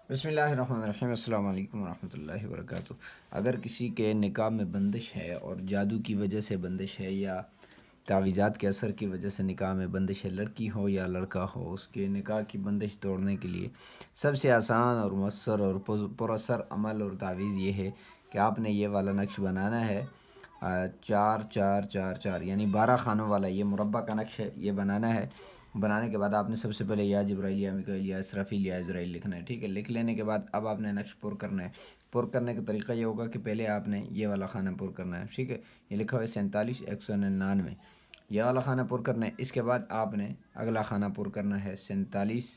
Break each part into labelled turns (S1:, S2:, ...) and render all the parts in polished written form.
S1: بسم اللہ الرحمن الرحیم، السلام علیکم ورحمۃ اللہ وبرکاتہ۔ اگر کسی کے نکاح میں بندش ہے اور جادو کی وجہ سے بندش ہے یا تعویذات کے اثر کی وجہ سے نکاح میں بندش ہے، لڑکی ہو یا لڑکا ہو، اس کے نکاح کی بندش توڑنے کے لیے سب سے آسان اور مؤثر اور پر اثر عمل اور تعویذ یہ ہے کہ آپ نے یہ والا نقش بنانا ہے، 4 4 4 4 یعنی 12 خانوں والا یہ مربع کا نقش ہے، یہ بنانا ہے۔ بنانے کے بعد آپ نے سب سے پہلے یا جبرائیل یا میکائیل یا اسرافیل یا عزرائیل لکھنا ہے، ٹھیک ہے۔ لکھ لینے کے بعد اب آپ نے نقش پر کرنا ہے۔ پر کرنے کا طریقہ یہ ہوگا کہ پہلے آپ نے یہ والا خانہ پر کرنا ہے، ٹھیک ہے۔ یہ لکھا ہوا ہے 47 199، یہ والا خانہ پر کرنا ہے۔ اس کے بعد آپ نے اگلا خانہ پر کرنا ہے 47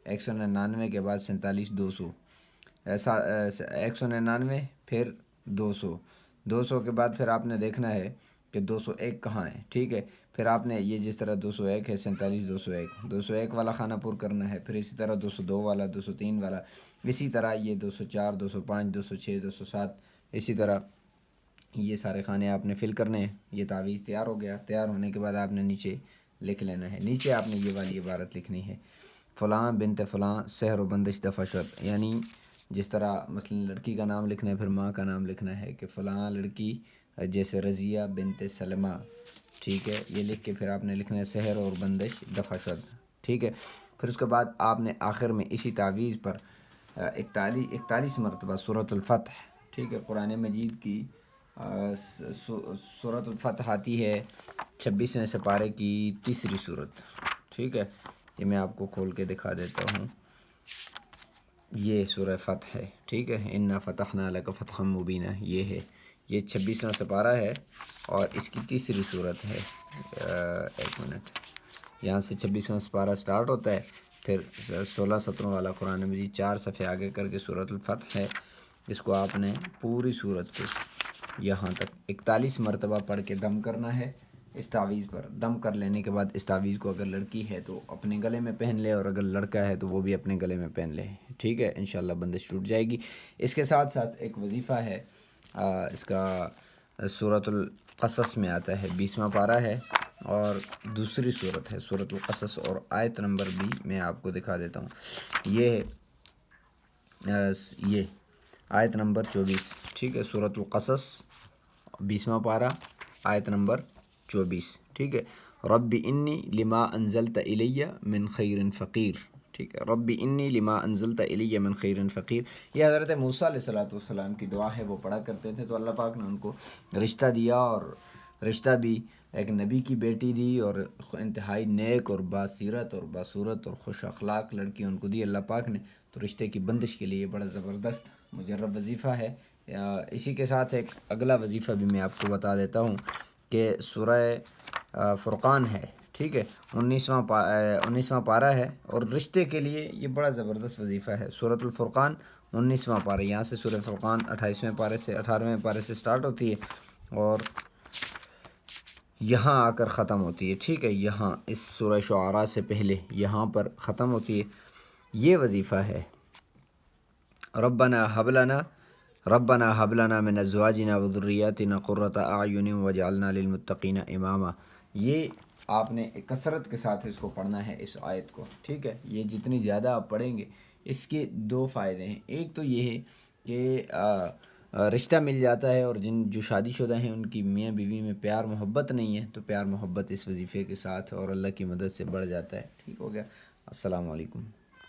S1: 199 کے بعد 47 200، 199 پھر 200، 200 کے بعد پھر آپ نے دیکھنا ہے کہ 201 کہاں ہے، ٹھیک ہے۔ پھر آپ نے یہ جس طرح 201 ہے 47 201 والا خانہ پر کرنا ہے، پھر اسی طرح 202 والا 203 والا، اسی طرح یہ 204 205 206 207، اسی طرح یہ سارے خانے آپ نے فل کرنے ہیں۔ یہ تعویذ تیار ہو گیا۔ تیار ہونے کے بعد آپ نے نیچے لکھ لینا ہے، نیچے آپ نے یہ والی عبارت لکھنی ہے، فلاں بنت فلاں سحر و بندش دفع شد، یعنی جس طرح مثلا لڑکی کا نام لکھنا ہے پھر ماں کا نام لکھنا ہے کہ فلاں لڑکی جیسے رضیہ بنت سلمہ، ٹھیک ہے۔ یہ لکھ کے پھر آپ نے لکھنا ہے سحر اور بندش دفع شد، ٹھیک ہے۔ پھر اس کے بعد آپ نے آخر میں اسی تعویذ پر 41 مرتبہ سورۃ الفتح، ٹھیک ہے۔ قرآن مجید کی سورۃ الفتح آتی ہے 26ویں سپارے کی تیسری صورت، ٹھیک ہے۔ یہ میں آپ کو کھول کے دکھا دیتا ہوں، یہ سورہ فتح ہے، ٹھیک ہے۔ انا فتحنا لک فتحا مبینا، یہ ہے، یہ 26واں سپارہ ہے اور اس کی تیسری صورت ہے۔ ایک منٹ، یہاں سے 26واں سپارہ سٹارٹ ہوتا ہے، پھر 16 17 والا قرآن مجید 4 صفحے آگے کر کے سورۃ الفتح ہے۔ اس کو آپ نے پوری صورت کو یہاں تک 41 مرتبہ پڑھ کے دم کرنا ہے اس تعویذ پر۔ دم کر لینے کے بعد اس تعویذ کو اگر لڑکی ہے تو اپنے گلے میں پہن لے، اور اگر لڑکا ہے تو وہ بھی اپنے گلے میں پہن لے، ٹھیک ہے۔ انشاءاللہ بندش ٹوٹ جائے گی۔ اس کے ساتھ ساتھ ایک وظیفہ ہے، اس کا سورۃ القصص میں آتا ہے، 20واں پارہ ہے اور دوسری صورت ہے سورۃ القصص، اور آیت نمبر بھی میں آپ کو دکھا دیتا ہوں۔ یہ آیت نمبر 24، ٹھیک ہے۔ سورۃ القصص 20واں پارہ آیت نمبر 24، ٹھیک ہے۔ رب انی لما انزلت الی من خیر فقیر، ٹھیک ہے۔ رب انی لما انزلت الی من خیر فقیر، یہ حضرت موسیٰ علیہ السلام کی دعا ہے، وہ پڑھا کرتے تھے، تو اللہ پاک نے ان کو رشتہ دیا، اور رشتہ بھی ایک نبی کی بیٹی دی، اور انتہائی نیک اور باصیرت اور باصورت اور خوش اخلاق لڑکی ان کو دی اللہ پاک نے۔ تو رشتے کی بندش کے لیے بڑا زبردست مجرب وظیفہ ہے۔ اسی کے ساتھ ایک اگلا وظیفہ بھی میں آپ کو بتا دیتا ہوں کہ سورہ فرقان ہے، ٹھیک ہے، 19واں پارہ ہے، اور رشتے کے لیے یہ بڑا زبردست وظیفہ ہے۔ سورۃ الفرقان 19واں پارہ، یہاں سے سورہ فرقان 28ویں پارے سے 18ویں پارے سے سٹارٹ ہوتی ہے اور یہاں آ کر ختم ہوتی ہے، ٹھیک ہے۔ یہاں اس سورہ شعراء سے پہلے یہاں پر ختم ہوتی ہے۔ یہ وظیفہ ہے، ربنا حب لنا من ازواجنا وذریاتنا قرۃ اعین واجعلنا للمتقین اماما۔ یہ آپ نے کثرت کے ساتھ اس کو پڑھنا ہے، اس آیت کو، ٹھیک ہے۔ یہ جتنی زیادہ آپ پڑھیں گے اس کے 2 فائدے ہیں۔ ایک تو یہ ہے کہ رشتہ مل جاتا ہے، اور جو شادی شدہ ہیں ان کی میاں بیوی میں پیار محبت نہیں ہے تو پیار محبت اس وظیفے کے ساتھ اور اللہ کی مدد سے بڑھ جاتا ہے، ٹھیک ہو گیا۔ السلام علیکم۔